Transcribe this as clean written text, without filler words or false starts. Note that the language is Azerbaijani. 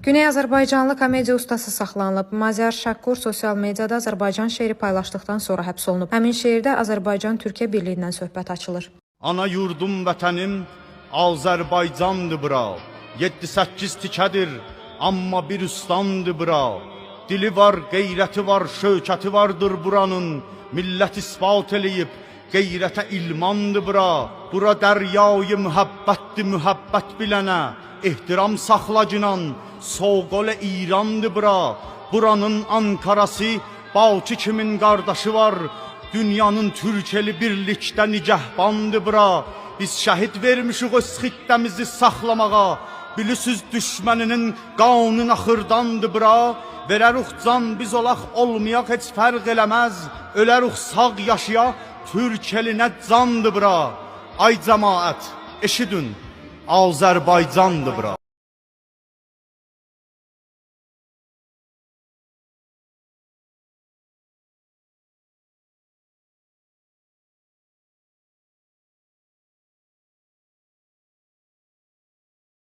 Güney Azərbaycanlı komediya ustası saxlanılıb. Mazyar Şəkkur sosial mediada Azərbaycan şeiri paylaşdıqdan sonra həbs olunub. Həmin şeirdə Azərbaycan-Türkiyə birliyindən söhbət açılır. Ana yurdum vətənim Azərbaycandır bura. 7-8 tikədir amma bir ustandır bura. Dili var, qeyrəti var, şövkəti vardır buranın. Millət ispat eləyib qeyrətə ilmandır bura. Bura dəryayı mühəbbətdir, mühəbbət bilənə. Ehtiram saxlacinan, soğqolə İrandır bura. Buranın Ankarası, Balçı kimin qardaşı var. Dünyanın Türkeli birlikdə nigəhbandır bura. Biz şəhid vermişik öz xittəmizi saxlamağa. Bilüsüz düşməninin qanın axırdandır bura. Verəruq can biz olaq olmayaq heç fərq eləməz. Öləruq sağ yaşaya Türkeli nə candır bura. Ay cəmaət eşidin Azərbaycandır bura.